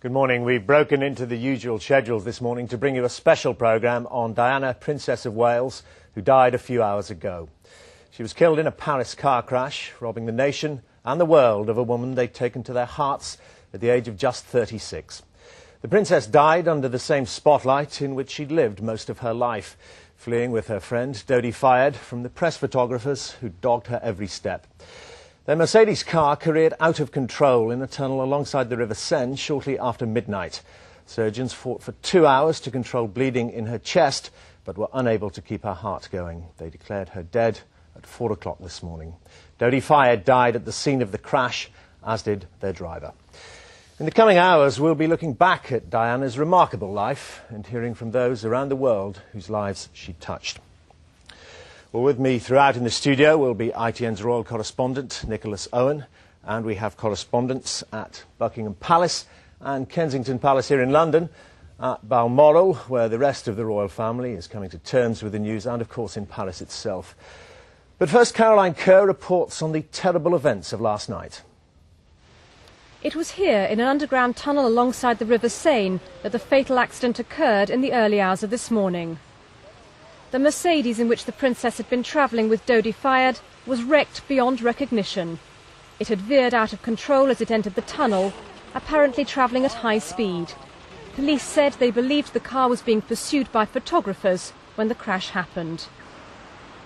Good morning. We've broken into the usual schedules this morning to bring you a special programme on Diana, Princess of Wales, who died a few hours ago. She was killed in a Paris car crash, robbing the nation and the world of a woman they'd taken to their hearts at the age of just 36. The princess died under the same spotlight in which she'd lived most of her life, fleeing with her friend Dodi Fayed from the press photographers who dogged her every step. Their Mercedes car careered out of control in a tunnel alongside the River Seine shortly after midnight. Surgeons fought for 2 hours to control bleeding in her chest, but were unable to keep her heart going. They declared her dead at 4 o'clock this morning. Dodi Fayed died at the scene of the crash, as did their driver. In the coming hours, we'll be looking back at Diana's remarkable life and hearing from those around the world whose lives she touched. Well, with me throughout in the studio will be ITN's royal correspondent, Nicholas Owen, and we have correspondents at Buckingham Palace and Kensington Palace here in London, at Balmoral, where the rest of the royal family is coming to terms with the news, and of course in Paris itself. But first, Caroline Kerr reports on the terrible events of last night. It was here, in an underground tunnel alongside the River Seine, that the fatal accident occurred in the early hours of this morning. The Mercedes in which the princess had been travelling with Dodi Fayed was wrecked beyond recognition. It had veered out of control as it entered the tunnel, apparently travelling at high speed. Police said they believed the car was being pursued by photographers when the crash happened.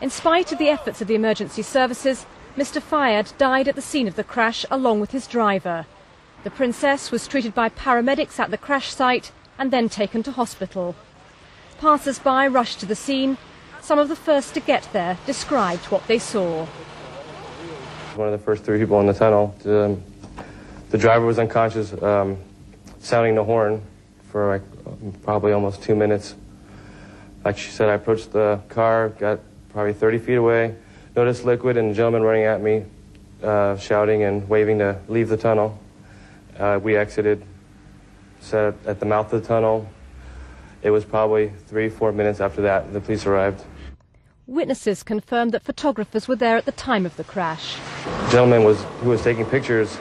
In spite of the efforts of the emergency services, Mr. Fayed died at the scene of the crash along with his driver. The princess was treated by paramedics at the crash site and then taken to hospital. Passers-by rushed to the scene. Some of the first to get there described what they saw. One of the first three people in the tunnel. The driver was unconscious, sounding the horn for probably almost 2 minutes. Like she said, I approached the car, got probably 30 feet away, noticed liquid and a gentleman running at me, shouting and waving to leave the tunnel. We exited, sat at the mouth of the tunnel. It was probably 3-4 minutes after that the police arrived. Witnesses confirmed that photographers were there at the time of the crash. The gentleman who was taking pictures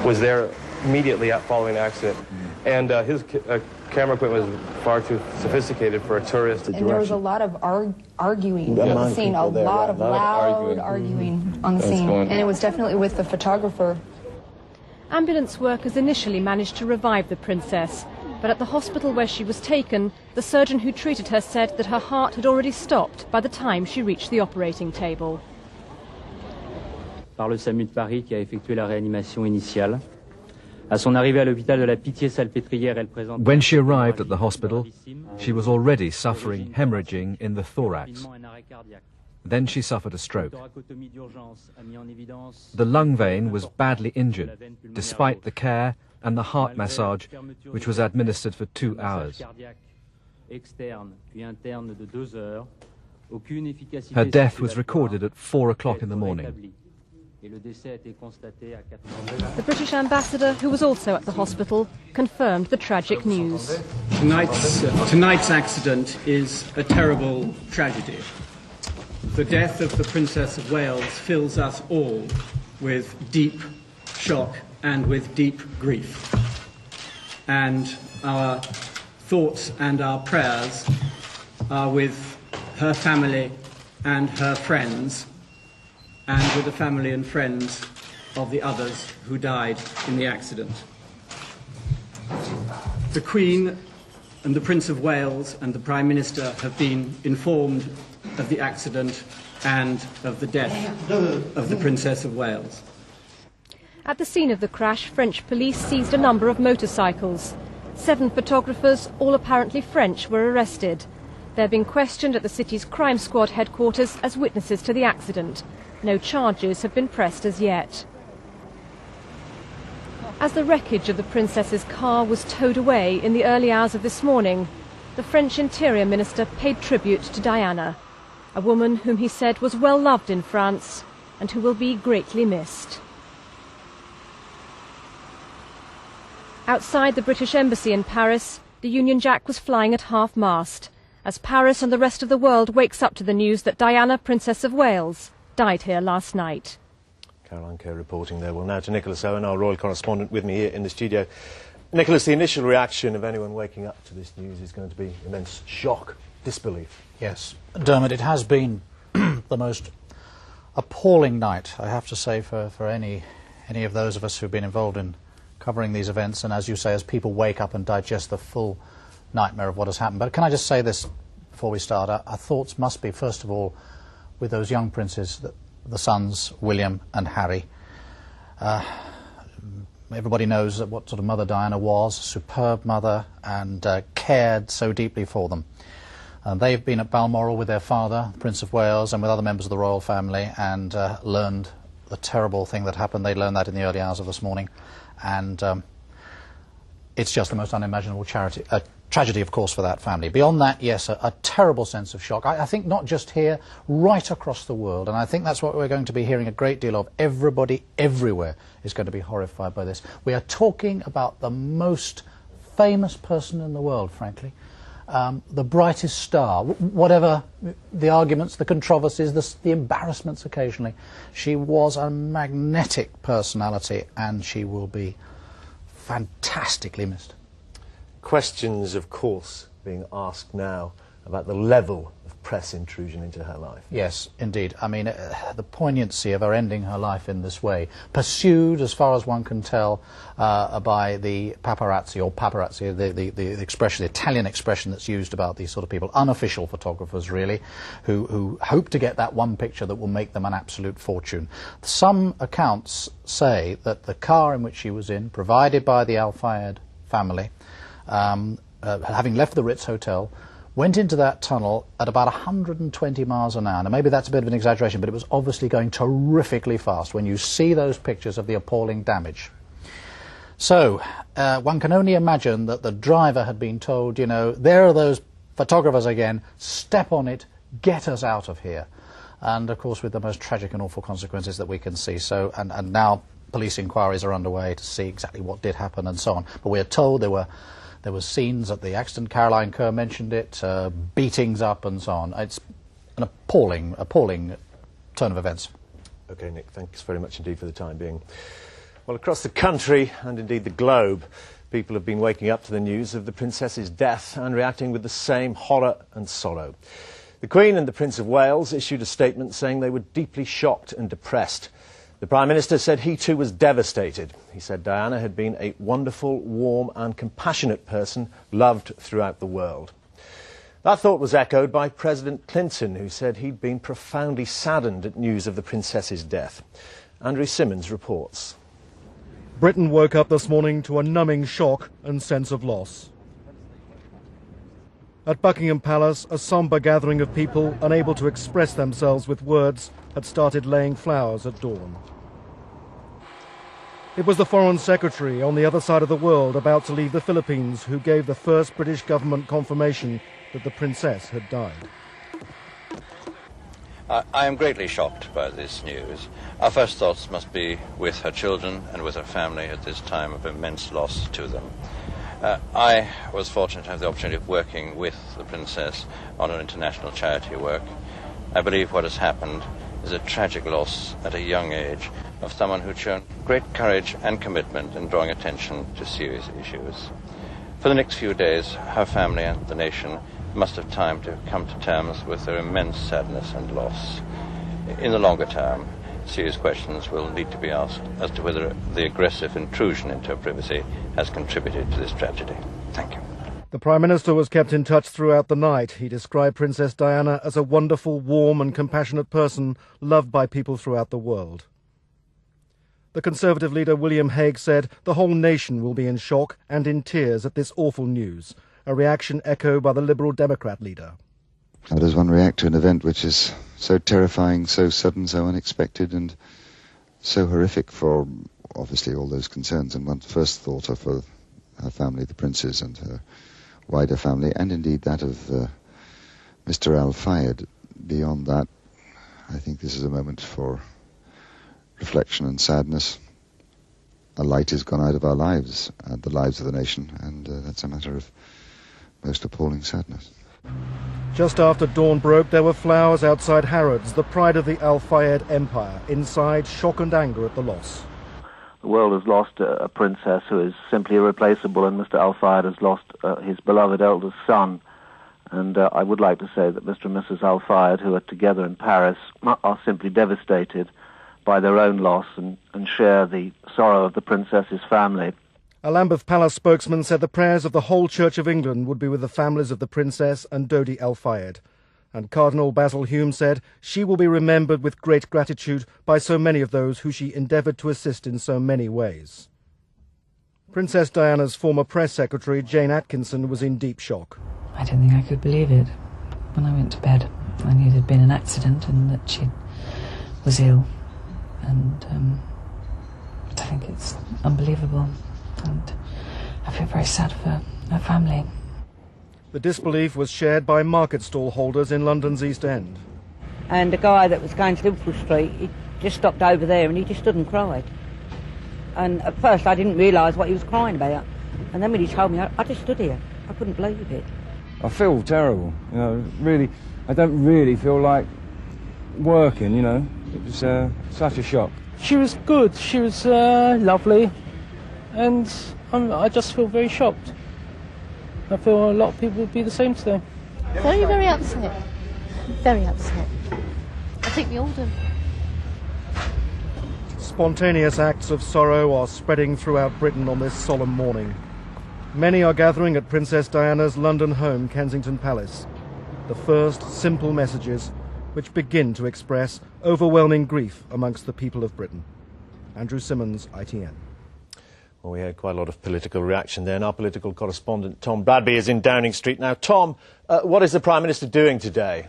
was there immediately following the accident. And his camera equipment was far too sophisticated for a tourist. And there was a lot of arguing on the scene, a lot of loud arguing on the scene. And it was definitely with the photographer. Ambulance workers initially managed to revive the princess, but at the hospital where she was taken, the surgeon who treated her said that her heart had already stopped by the time she reached the operating table. Par le SAMU de Paris qui a effectué la réanimation initiale. À son arrivée à l'hôpital de la Pitié-Salpêtrière, elle présente. When she arrived at the hospital, she was already suffering hemorrhaging in the thorax. Then she suffered a stroke. The lung vein was badly injured, despite the care and the heart massage, which was administered for 2 hours. Her death was recorded at 4 o'clock in the morning. The British ambassador, who was also at the hospital, confirmed the tragic news. Tonight's accident is a terrible tragedy. The death of the Princess of Wales fills us all with deep shock and with deep grief. And our thoughts and our prayers are with her family and her friends, and with the family and friends of the others who died in the accident. The Queen and the Prince of Wales and the Prime Minister have been informed of the accident and of the death of the Princess of Wales. At the scene of the crash, French police seized a number of motorcycles. 7 photographers, all apparently French, were arrested. They're being questioned at the city's crime squad headquarters as witnesses to the accident. No charges have been pressed as yet. As the wreckage of the princess's car was towed away in the early hours of this morning, the French Interior Minister paid tribute to Diana, a woman whom he said was well loved in France and who will be greatly missed. Outside the British Embassy in Paris, the Union Jack was flying at half-mast, as Paris and the rest of the world wakes up to the news that Diana, Princess of Wales, died here last night. Caroline Kerr reporting there. Well, now to Nicholas Owen, our royal correspondent, with me here in the studio. Nicholas, the initial reaction of anyone waking up to this news is going to be immense shock, disbelief. Yes, Dermot, it has been the most appalling night, I have to say, for any of those of us who've been involved in covering these events, and as you say, as people wake up and digest the full nightmare of what has happened. But can I just say this before we start? Our thoughts must be, first of all, with those young princes, the sons, William and Harry. Everybody knows what sort of mother Diana was, a superb mother, and cared so deeply for them. They've been at Balmoral with their father, Prince of Wales, and with other members of the royal family, and learned the terrible thing that happened. They learned that in the early hours of this morning, and it's just the most unimaginable tragedy, of course, for that family. Beyond that, yes, a terrible sense of shock. I think not just here, right across the world, and I think that's what we're going to be hearing a great deal of. Everybody, everywhere, is going to be horrified by this. We are talking about the most famous person in the world, frankly. The brightest star, whatever the arguments, the controversies, the embarrassments occasionally. She was a magnetic personality, and she will be fantastically missed. Questions, of course, being asked now about the level of press intrusion into her life. Yes, indeed. I mean, the poignancy of her ending her life in this way, pursued, as far as one can tell, by the paparazzi, or paparazzi, the expression, the Italian expression that's used about these sort of people, unofficial photographers, really, who hope to get that one picture that will make them an absolute fortune. Some accounts say that the car in which she was in, provided by the Al Fayed family, having left the Ritz Hotel, went into that tunnel at about 120 miles an hour. Now, maybe that's a bit of an exaggeration, but it was obviously going terrifically fast when you see those pictures of the appalling damage. So, one can only imagine that the driver had been told, you know, there are those photographers again, step on it, get us out of here. And, of course, with the most tragic and awful consequences that we can see. So, and now police inquiries are underway to see exactly what did happen and so on. But we are told there were scenes at the accident, Caroline Kerr mentioned it, beatings up and so on. It's an appalling turn of events. OK, Nick, thanks very much indeed for the time being. Well, across the country, and indeed the globe, people have been waking up to the news of the Princess's death and reacting with the same horror and sorrow. The Queen and the Prince of Wales issued a statement saying they were deeply shocked and depressed. The Prime Minister said he too was devastated. He said Diana had been a wonderful, warm and compassionate person, loved throughout the world. That thought was echoed by President Clinton, who said he'd been profoundly saddened at news of the Princess's death. Andrew Simmons reports. Britain woke up this morning to a numbing shock and sense of loss. At Buckingham Palace, a sombre gathering of people unable to express themselves with words had started laying flowers at dawn. It was the Foreign Secretary on the other side of the world about to leave the Philippines who gave the first British government confirmation that the Princess had died. I am greatly shocked by this news. Our first thoughts must be with her children and with her family at this time of immense loss to them. I was fortunate to have the opportunity of working with the Princess on her international charity work. I believe what has happened is a tragic loss at a young age of someone who'd shown great courage and commitment in drawing attention to serious issues. For the next few days, her family and the nation must have time to come to terms with their immense sadness and loss. In the longer term, serious questions will need to be asked as to whether the aggressive intrusion into her privacy has contributed to this tragedy. Thank you. The Prime Minister was kept in touch throughout the night. He described Princess Diana as a wonderful, warm and compassionate person loved by people throughout the world. The Conservative leader William Hague said the whole nation will be in shock and in tears at this awful news, a reaction echoed by the Liberal Democrat leader. How does one react to an event which is so terrifying, so sudden, so unexpected and so horrific for obviously all those concerned? And one's first thought of her family, the princes and her wider family, and indeed that of Mr. Al Fayed. Beyond that, I think this is a moment for reflection and sadness. A light has gone out of our lives, and the lives of the nation, and that's a matter of most appalling sadness. Just after dawn broke, there were flowers outside Harrods, the pride of the Al Fayed Empire. Inside, shock and anger at the loss. The world has lost a princess who is simply irreplaceable, and Mr. Al Fayed has lost his beloved eldest son. And I would like to say that Mr. and Mrs. Al Fayed, who are together in Paris, are simply devastated by their own loss and share the sorrow of the princess's family. A Lambeth Palace spokesman said the prayers of the whole Church of England would be with the families of the princess and Dodi Al Fayed. And Cardinal Basil Hume said she will be remembered with great gratitude by so many of those who she endeavoured to assist in so many ways. Princess Diana's former press secretary, Jane Atkinson, was in deep shock. I didn't think I could believe it. When I went to bed, I knew there'd been an accident and that she was ill. And I think it's unbelievable. And I feel very sad for her family. The disbelief was shared by market stall holders in London's East End. And the guy that was going to Liverpool Street, he just stopped over there and he just stood and cried. And at first I didn't realise what he was crying about. And then when he told me, I just stood here. I couldn't believe it. I feel terrible, you know, really. I don't really feel like working, you know. It was such a shock. She was good, she was lovely, and I just feel very shocked. I feel a lot of people would be the same today. Very, very upset. Very upset. I think we all do. Spontaneous acts of sorrow are spreading throughout Britain on this solemn morning. Many are gathering at Princess Diana's London home, Kensington Palace. The first simple messages which begin to express overwhelming grief amongst the people of Britain. Andrew Simmons, ITN. Well, we had quite a lot of political reaction there, and our political correspondent Tom Bradby is in Downing Street now. Tom, what is the Prime Minister doing today?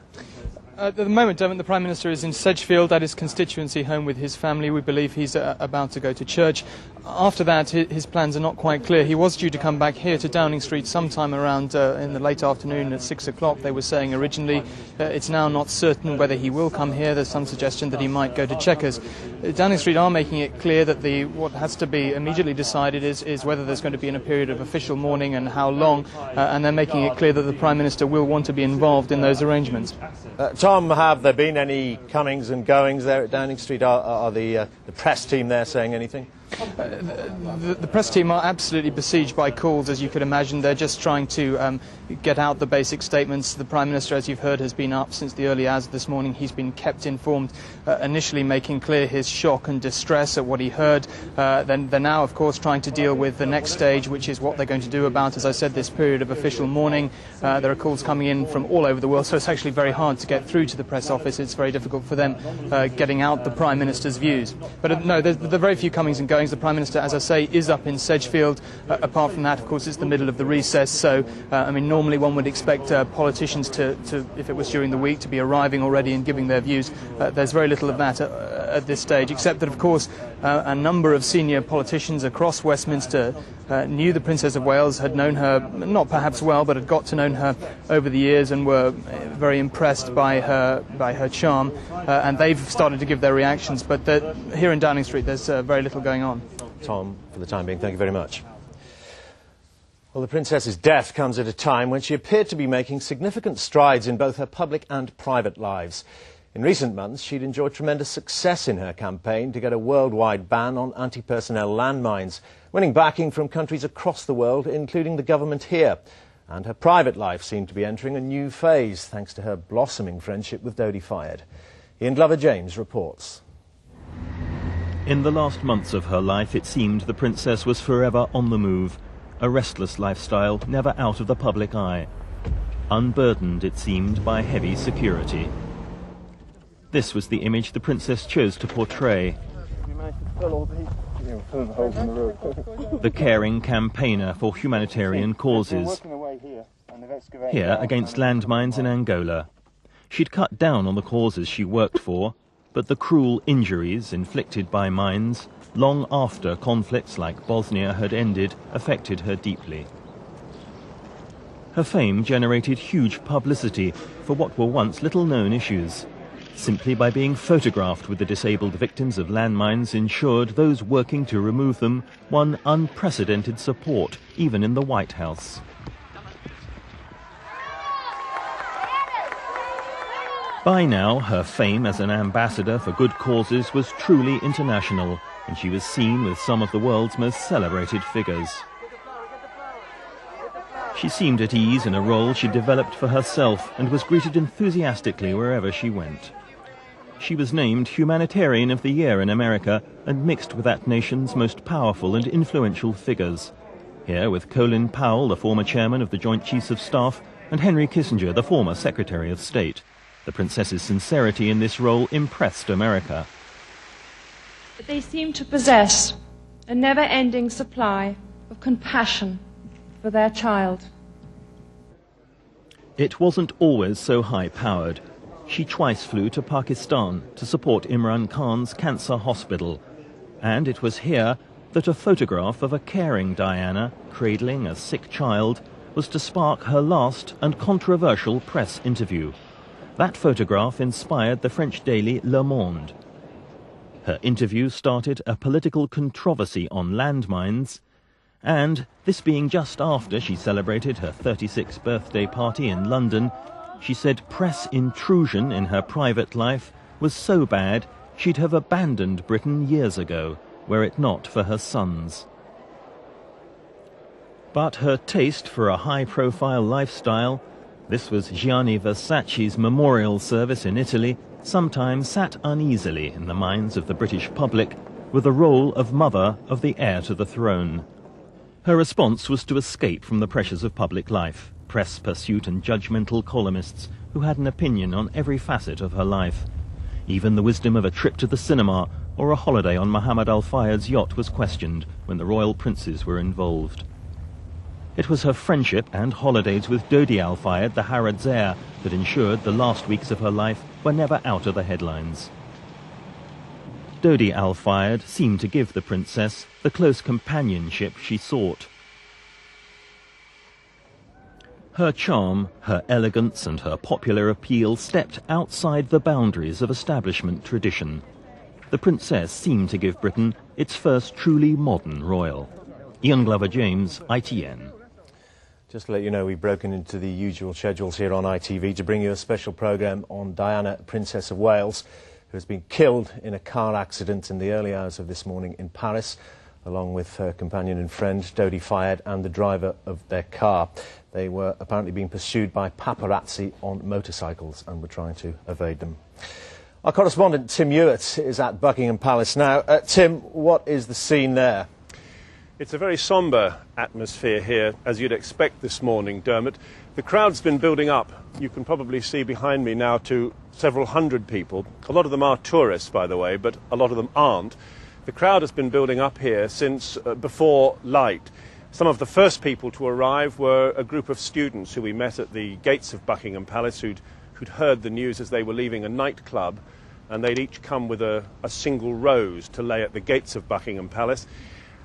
At the moment, the Prime Minister is in Sedgefield at his constituency home with his family. We believe he's about to go to church. After that, his plans are not quite clear. He was due to come back here to Downing Street sometime around in the late afternoon at 6 o'clock, they were saying originally. It's now not certain whether he will come here. There's some suggestion that he might go to Chequers. Downing Street are making it clear that what has to be immediately decided is whether there's going to be in a period of official mourning and how long, and they're making it clear that the Prime Minister will want to be involved in those arrangements. Tom, have there been any comings and goings there at Downing Street? Are the press team there saying anything? The press team are absolutely besieged by calls, as you could imagine. They're just trying to get out the basic statements. The Prime Minister, as you've heard, has been up since the early hours of this morning. He's been kept informed, initially making clear his shock and distress at what he heard. Then they're now, of course, trying to deal with the next stage, which is what they're going to do about, as I said, this period of official mourning. There are calls coming in from all over the world, so it's actually very hard to get through to the press office. It's very difficult for them getting out the Prime Minister's views. But no, there are very few comings and goings. The Prime Minister, as I say, is up in Sedgefield. Apart from that, of course, it's the middle of the recess, so, I mean, normally one would expect politicians to, if it was during the week, to be arriving already and giving their views. There's very little of that at this stage, except that, of course, a number of senior politicians across Westminster knew the Princess of Wales, had known her, not perhaps well, but had got to know her over the years and were very impressed by her charm, and they've started to give their reactions. But here in Downing Street, there's very little going on. Tom, for the time being, thank you very much. Well, the Princess's death comes at a time when she appeared to be making significant strides in both her public and private lives. In recent months, she'd enjoyed tremendous success in her campaign to get a worldwide ban on anti-personnel landmines, winning backing from countries across the world, including the government here. And her private life seemed to be entering a new phase, thanks to her blossoming friendship with Dodi Fayed. Ian Glover-James reports. In the last months of her life, it seemed the princess was forever on the move, a restless lifestyle never out of the public eye. Unburdened, it seemed, by heavy security. This was the image the princess chose to portray. The caring campaigner for humanitarian causes. Here, against landmines in Angola. She'd cut down on the causes she worked for, but the cruel injuries inflicted by mines, long after conflicts like Bosnia had ended, affected her deeply. Her fame generated huge publicity for what were once little-known issues. Simply by being photographed with the disabled victims of landmines ensured those working to remove them won unprecedented support, even in the White House. By now, her fame as an ambassador for good causes was truly international, and she was seen with some of the world's most celebrated figures. She seemed at ease in a role she developed for herself and was greeted enthusiastically wherever she went. She was named Humanitarian of the Year in America and mixed with that nation's most powerful and influential figures. Here with Colin Powell, the former chairman of the Joint Chiefs of Staff, and Henry Kissinger, the former Secretary of State. The princess's sincerity in this role impressed America. They seem to possess a never-ending supply of compassion for their child. It wasn't always so high-powered. She twice flew to Pakistan to support Imran Khan's cancer hospital. And it was here that a photograph of a caring Diana cradling a sick child was to spark her last and controversial press interview. That photograph inspired the French daily Le Monde. Her interview started a political controversy on landmines, and this being just after she celebrated her 36th birthday party in London, she said press intrusion in her private life was so bad she'd have abandoned Britain years ago, were it not for her sons. But her taste for a high-profile lifestyle, this was Gianni Versace's memorial service in Italy, sometimes sat uneasily in the minds of the British public with the role of mother of the heir to the throne. Her response was to escape from the pressures of public life, press pursuit and judgmental columnists who had an opinion on every facet of her life. Even the wisdom of a trip to the cinema or a holiday on Mohammed Al Fayed's yacht was questioned when the royal princes were involved. It was her friendship and holidays with Dodi Al Fayed, the Harrod's heir, that ensured the last weeks of her life were never out of the headlines. Dodi Al Fayed seemed to give the princess the close companionship she sought. Her charm, her elegance and her popular appeal stepped outside the boundaries of establishment tradition. The princess seemed to give Britain its first truly modern royal. Ian Glover-James, ITN. Just to let you know, we've broken into the usual schedules here on ITV to bring you a special programme on Diana, Princess of Wales, who has been killed in a car accident in the early hours of this morning in Paris, along with her companion and friend, Dodi Fayed, and the driver of their car. They were apparently being pursued by paparazzi on motorcycles and were trying to evade them. Our correspondent, Tim Hewitt, is at Buckingham Palace now. Tim, what is the scene there? It's a very sombre atmosphere here, as you'd expect this morning, Dermot. The crowd's been building up. You can probably see behind me now to several hundred people. A lot of them are tourists, by the way, but a lot of them aren't. The crowd has been building up here since before light. Some of the first people to arrive were a group of students who we met at the gates of Buckingham Palace who'd heard the news as they were leaving a nightclub, and they'd each come with a single rose to lay at the gates of Buckingham Palace.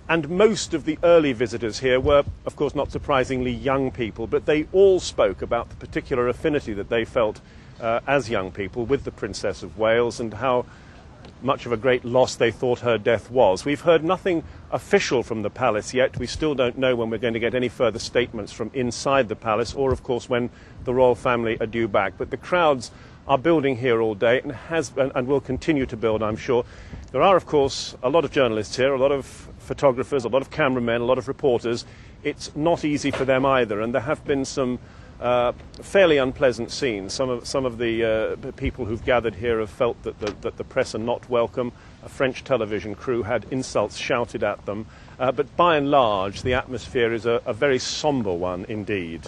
And most of the early visitors here were, of course, not surprisingly young people, but they all spoke about the particular affinity that they felt as young people with the Princess of Wales and how much of a great loss they thought her death was. We've heard nothing official from the palace yet. We still don't know when we're going to get any further statements from inside the palace or, of course, when the royal family are due back. But the crowds are building here all day and will continue to build, I'm sure. There are, of course, a lot of journalists here, a lot of photographers, a lot of cameramen, a lot of reporters. It's not easy for them either, and there have been some fairly unpleasant scenes. Some of the people who've gathered here have felt that the press are not welcome. A French television crew had insults shouted at them. But by and large, the atmosphere is a very sombre one indeed.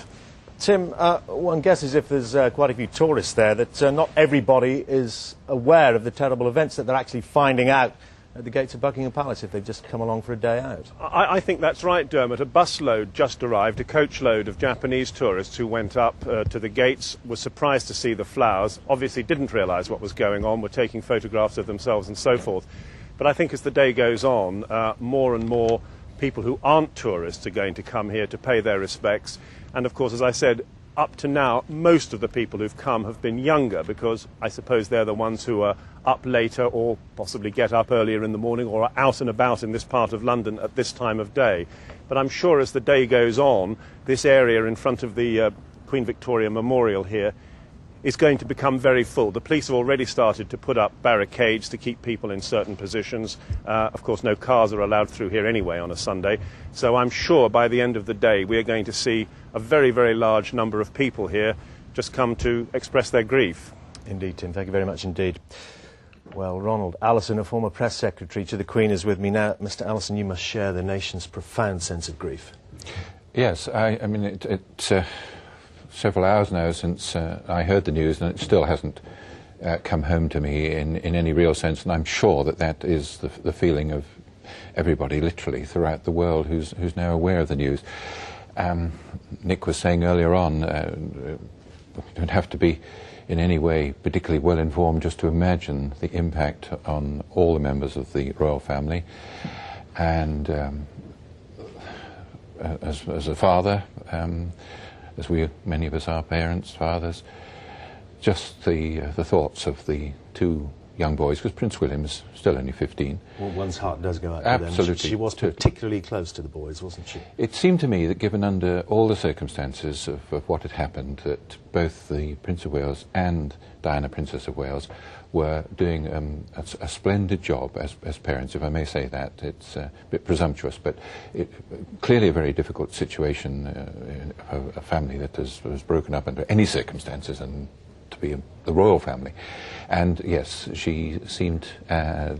Tim, one guesses if there's quite a few tourists there that not everybody is aware of the terrible events that they're actually finding out at the gates of Buckingham Palace if they've just come along for a day out. I think that's right, Dermot. A busload just arrived, a coachload of Japanese tourists who went up to the gates, were surprised to see the flowers, obviously didn't realise what was going on, were taking photographs of themselves and so forth. But I think as the day goes on, more and more people who aren't tourists are going to come here to pay their respects. And of course, as I said, up to now, most of the people who've come have been younger because I suppose they're the ones who are up later or possibly get up earlier in the morning or are out and about in this part of London at this time of day. But I'm sure as the day goes on, this area in front of the Queen Victoria Memorial here is going to become very full. The police have already started to put up barricades to keep people in certain positions. Of course, no cars are allowed through here anyway on a Sunday. So I'm sure by the end of the day we are going to see a very, very large number of people here just come to express their grief. Indeed, Tim. Thank you very much indeed. Well, Ronald Allison, a former press secretary to the Queen, is with me now. Mr. Allison, you must share the nation's profound sense of grief. Yes, I mean, it's several hours now since I heard the news, and it still hasn't come home to me in any real sense, and I'm sure that that is the feeling of everybody, literally, throughout the world who's now aware of the news. Nick was saying earlier on, you don't have to be in any way particularly well informed just to imagine the impact on all the members of the royal family. And as a father, as many of us are parents, fathers, just the thoughts of the two young boys, because Prince William is still only 15. Well, one's heart does go out to Absolutely. them. She was particularly close to the boys, wasn't she? It seemed to me that given under all the circumstances of what had happened, that both the Prince of Wales and Diana, Princess of Wales, were doing a splendid job as parents, if I may say that. It's a bit presumptuous, but clearly a very difficult situation, a family that was broken up under any circumstances, and to be the royal family. And yes, she seemed to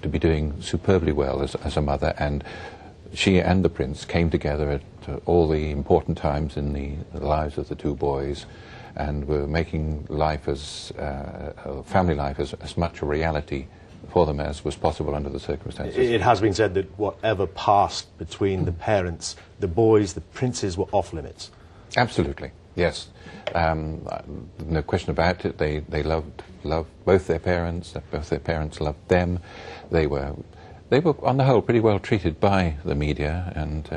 be doing superbly well as a mother, and she and the prince came together at all the important times in the lives of the two boys, and were making life family life as much a reality for them as was possible under the circumstances. It has been said that whatever passed between the parents, the boys, the princes, were off limits. Absolutely, yes. No question about it. They loved both their parents. Both their parents loved them. They were on the whole pretty well treated by the media. And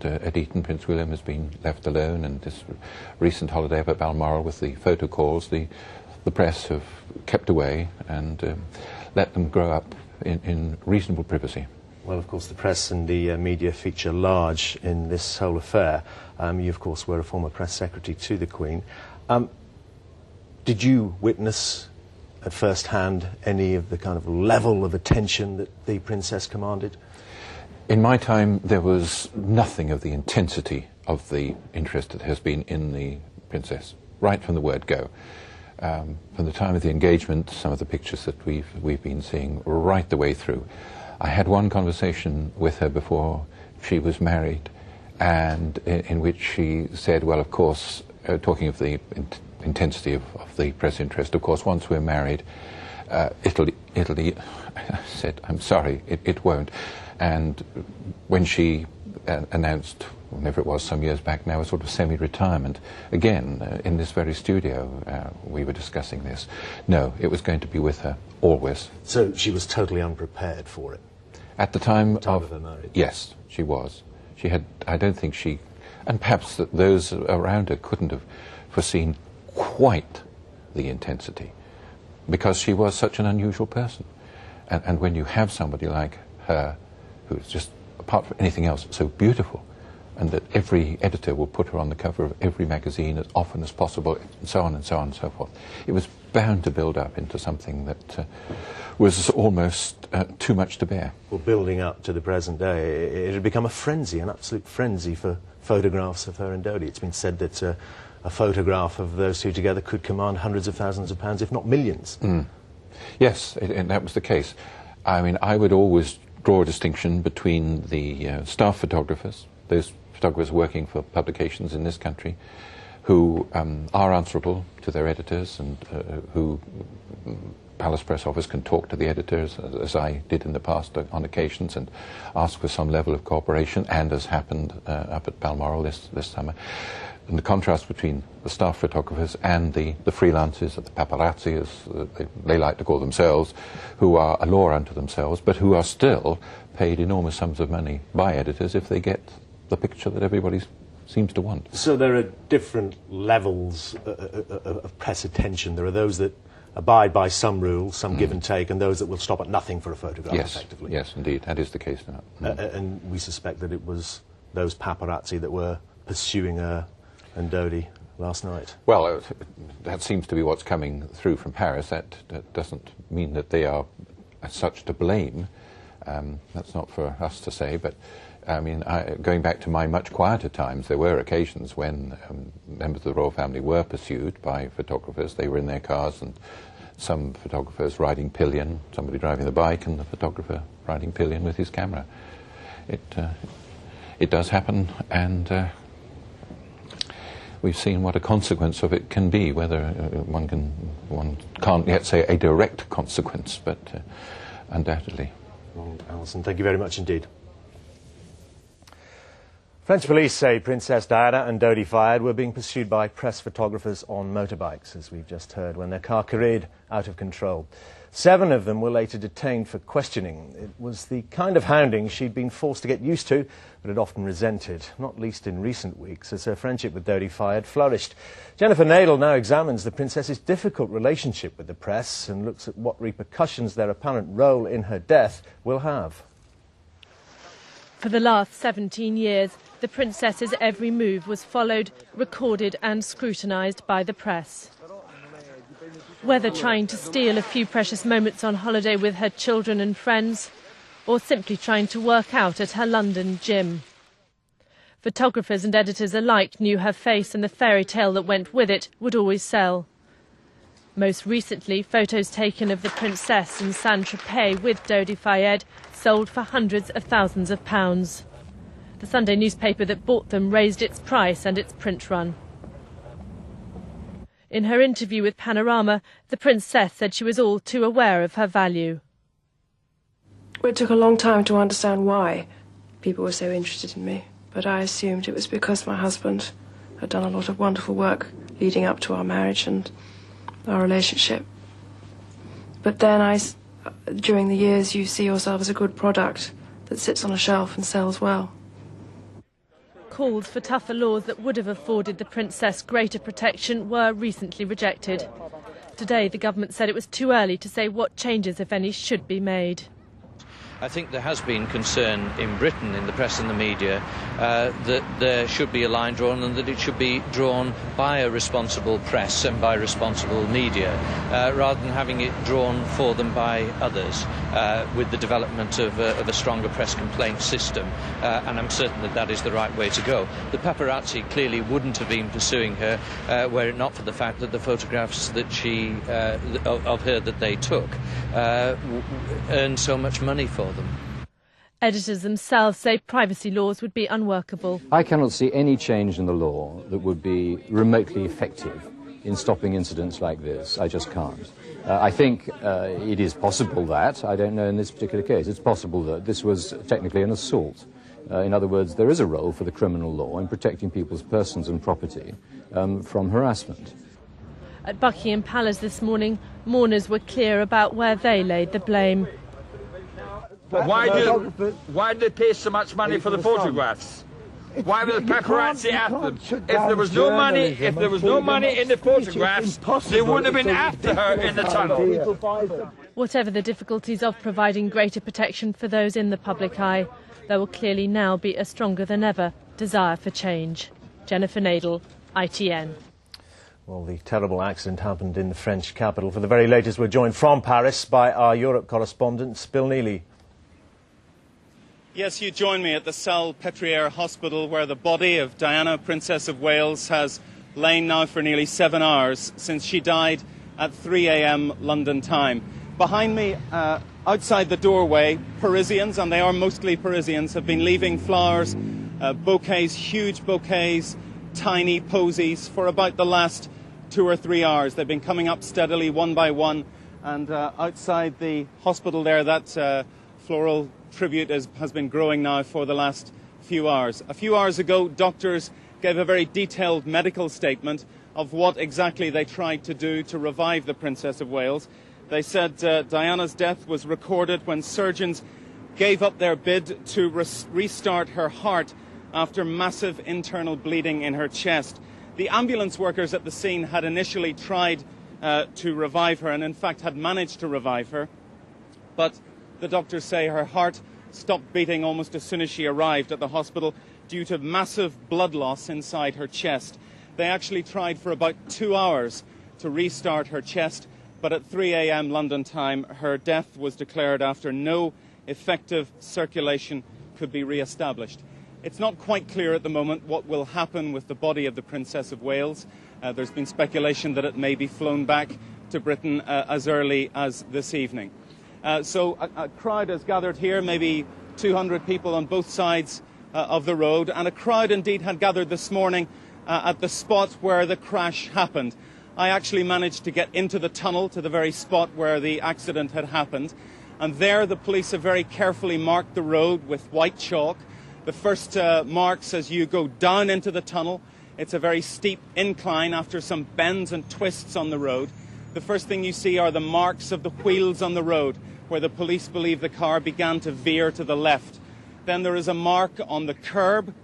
at Eton, Prince William has been left alone. And this recent holiday up at Balmoral with the photo calls, the press have kept away and let them grow up in reasonable privacy. Well, of course, the press and the media feature large in this whole affair. You, of course, were a former press secretary to the Queen. Did you witness at first hand any of the kind of level of attention that the Princess commanded? In my time, there was nothing of the intensity of the interest that has been in the Princess, right from the word go. From the time of the engagement, some of the pictures that we've been seeing right the way through. I had one conversation with her before she was married, and in which she said, well, of course, talking of the intensity of the press interest, of course, once we're married, Italy said, I'm sorry, it won't. And when she announced, whenever it was some years back now, a sort of semi-retirement, again, in this very studio, we were discussing this. No, it was going to be with her always. So she was totally unprepared for it? At the time of her marriage? Yes, she was. She had, I don't think she, and perhaps that those around her couldn't have foreseen quite the intensity, because she was such an unusual person. And when you have somebody like her, who's just, apart from anything else, so beautiful, and that every editor will put her on the cover of every magazine as often as possible, and so on and so on and so forth, it was bound to build up into something that was almost too much to bear. Well, building up to the present day, it had become a frenzy, an absolute frenzy for photographs of her and Dodi. It's been said that a photograph of those two together could command hundreds of thousands of pounds, if not millions. Mm. Yes, and that was the case. I mean, I would always draw a distinction between the staff photographers, those photographers working for publications in this country, who are answerable to their editors, and who Palace Press Office can talk to the editors, as I did in the past on occasions, and ask for some level of cooperation, and as happened up at Balmoral this summer. And the contrast between the staff photographers and the freelancers, the paparazzi, as they like to call themselves, who are a law unto themselves, but who are still paid enormous sums of money by editors if they get the picture that everybody seems to want. So there are different levels of press attention. There are those that abide by some rules, some give and take, and those that will stop at nothing for a photograph, effectively. Yes, indeed, that is the case now. And we suspect that it was those paparazzi that were pursuing her and Dodi last night. Well, that seems to be what's coming through from Paris. That doesn't mean that they are as such to blame. That's not for us to say, but I mean, going back to my much quieter times, there were occasions when members of the royal family were pursued by photographers. They were in their cars, and some photographers riding pillion, somebody driving the bike, and the photographer riding pillion with his camera. It does happen, and we've seen what a consequence of it can be. Whether one can't yet say a direct consequence, but undoubtedly. Well, Alison, thank you very much indeed. French police say Princess Diana and Dodi Fayed were being pursued by press photographers on motorbikes, as we've just heard, when their car careered out of control. 7 of them were later detained for questioning. It was the kind of hounding she'd been forced to get used to, but had often resented, not least in recent weeks, as her friendship with Dodi Fayed flourished. Jennifer Nadel now examines the princess's difficult relationship with the press and looks at what repercussions their apparent role in her death will have. For the last 17 years, the princess's every move was followed, recorded and scrutinised by the press. Whether trying to steal a few precious moments on holiday with her children and friends, or simply trying to work out at her London gym. Photographers and editors alike knew her face, and the fairy tale that went with it would always sell. Most recently, photos taken of the princess in Saint-Tropez with Dodi Fayed sold for hundreds of thousands of pounds. The Sunday newspaper that bought them raised its price and its print run. In her interview with Panorama, the princess said she was all too aware of her value. It took a long time to understand why people were so interested in me, but I assumed it was because my husband had done a lot of wonderful work leading up to our marriage and our relationship. But then during the years, you see yourself as a good product that sits on a shelf and sells well. Calls for tougher laws that would have afforded the princess greater protection were recently rejected. Today, the government said it was too early to say what changes, if any, should be made. I think there has been concern in Britain, in the press and the media, that there should be a line drawn, and that it should be drawn by a responsible press and by responsible media, rather than having it drawn for them by others, with the development of a stronger press complaint system. And I'm certain that that is the right way to go. The paparazzi clearly wouldn't have been pursuing her were it not for the fact that the photographs that of her that they took earned so much money for them. Editors themselves say privacy laws would be unworkable. I cannot see any change in the law that would be remotely effective in stopping incidents like this. I just can't. I think it is possible that, I don't know in this particular case, it's possible that this was technically an assault. In other words, there is a role for the criminal law in protecting people's persons and property from harassment. At Buckingham Palace this morning, mourners were clear about where they laid the blame. Why did they pay so much money for the photographs? Why were the paparazzi after them? If there was no money, in the photographs, they wouldn't have been after her in the tunnel. Whatever the difficulties of providing greater protection for those in the public eye, there will clearly now be a stronger than ever desire for change. Jennifer Nadel, ITN. Well, the terrible accident happened in the French capital. For the very latest, we're joined from Paris by our Europe correspondent, Bill Neely. Yes, you join me at the Salpêtrière Hospital, where the body of Diana, Princess of Wales, has lain now for nearly 7 hours since she died at 3 a.m. London time. Behind me, outside the doorway, Parisians, and they are mostly Parisians, have been leaving flowers, bouquets, huge bouquets, tiny posies, for about the last 2 or 3 hours. They've been coming up steadily, one by one, and outside the hospital there, that floral tribute has been growing now for the last few hours. A few hours ago, doctors gave a very detailed medical statement of what exactly they tried to do to revive the Princess of Wales. They said Diana's death was recorded when surgeons gave up their bid to restart her heart after massive internal bleeding in her chest. The ambulance workers at the scene had initially tried to revive her, and in fact had managed to revive her, but the doctors say her heart stopped beating almost as soon as she arrived at the hospital due to massive blood loss inside her chest. They actually tried for about 2 hours to restart her chest, but at 3 a.m. London time, her death was declared after no effective circulation could be re-established. It's not quite clear at the moment what will happen with the body of the Princess of Wales. There's been speculation that it may be flown back to Britain as early as this evening. So a crowd has gathered here, maybe 200 people on both sides of the road, and a crowd indeed had gathered this morning at the spot where the crash happened. I actually managed to get into the tunnel to the very spot where the accident had happened, and there the police have very carefully marked the road with white chalk. The first marks as you go down into the tunnel. It's a very steep incline after some bends and twists on the road. The first thing you see are the marks of the wheels on the road, where the police believe the car began to veer to the left. Then there is a mark on the curb,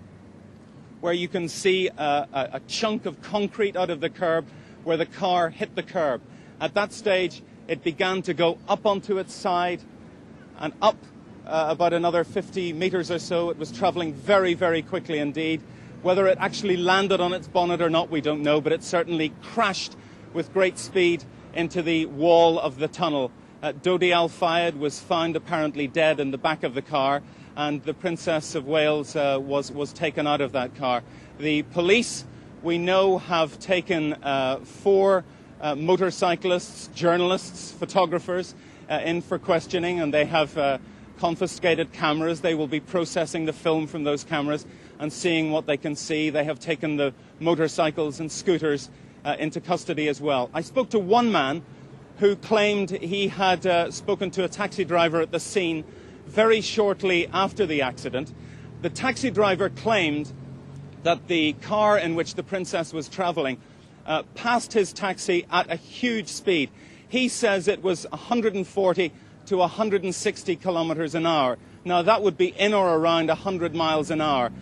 where you can see a chunk of concrete out of the curb where the car hit the curb. At that stage, it began to go up onto its side and up about another 50 metres or so. It was travelling very, very quickly indeed. Whether it actually landed on its bonnet or not, we don't know, but it certainly crashed with great speed into the wall of the tunnel. Dodi Al-Fayed was found apparently dead in the back of the car, and the Princess of Wales was taken out of that car. The police, we know, have taken 4 motorcyclists, journalists, photographers in for questioning, and they have confiscated cameras. They will be processing the film from those cameras and seeing what they can see. They have taken the motorcycles and scooters into custody as well. I spoke to one man who claimed he had spoken to a taxi driver at the scene very shortly after the accident. The taxi driver claimed that the car in which the Princess was travelling passed his taxi at a huge speed. He says it was 140 to 160 kilometres an hour. Now, that would be in or around 100 miles an hour.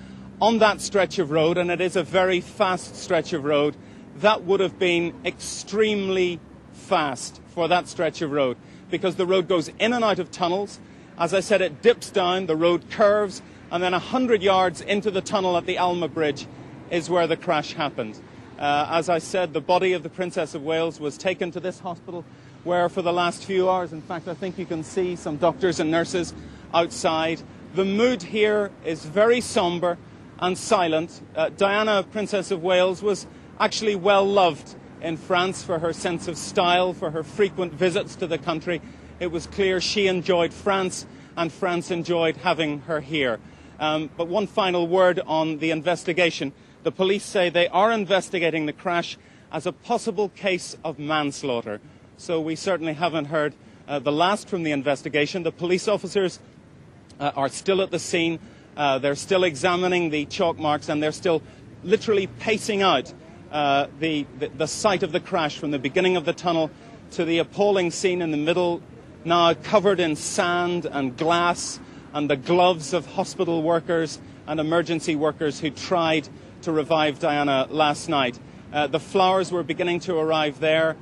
On that stretch of road, and it is a very fast stretch of road, that would have been extremely fast for that stretch of road, because the road goes in and out of tunnels. As I said, it dips down, the road curves, and then 100 yards into the tunnel at the Alma Bridge is where the crash happened. As I said, the body of the Princess of Wales was taken to this hospital, where for the last few hours, in fact, I think you can see some doctors and nurses outside. The mood here is very sombre and silent. Diana, Princess of Wales, was actually well loved in France for her sense of style, for her frequent visits to the country. It was clear she enjoyed France, and France enjoyed having her here. But one final word on the investigation. The police say they are investigating the crash as a possible case of manslaughter. So we certainly haven't heard the last from the investigation. The police officers are still at the scene. They're still examining the chalk marks, and they're still literally pacing out the site of the crash from the beginning of the tunnel to the appalling scene in the middle, now covered in sand and glass and the gloves of hospital workers and emergency workers who tried to revive Diana last night. The flowers were beginning to arrive there,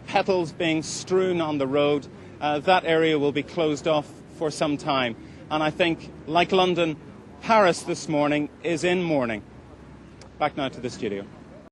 petals being strewn on the road. That area will be closed off for some time. And I think, like London, Paris this morning is in mourning. Back now to the studio.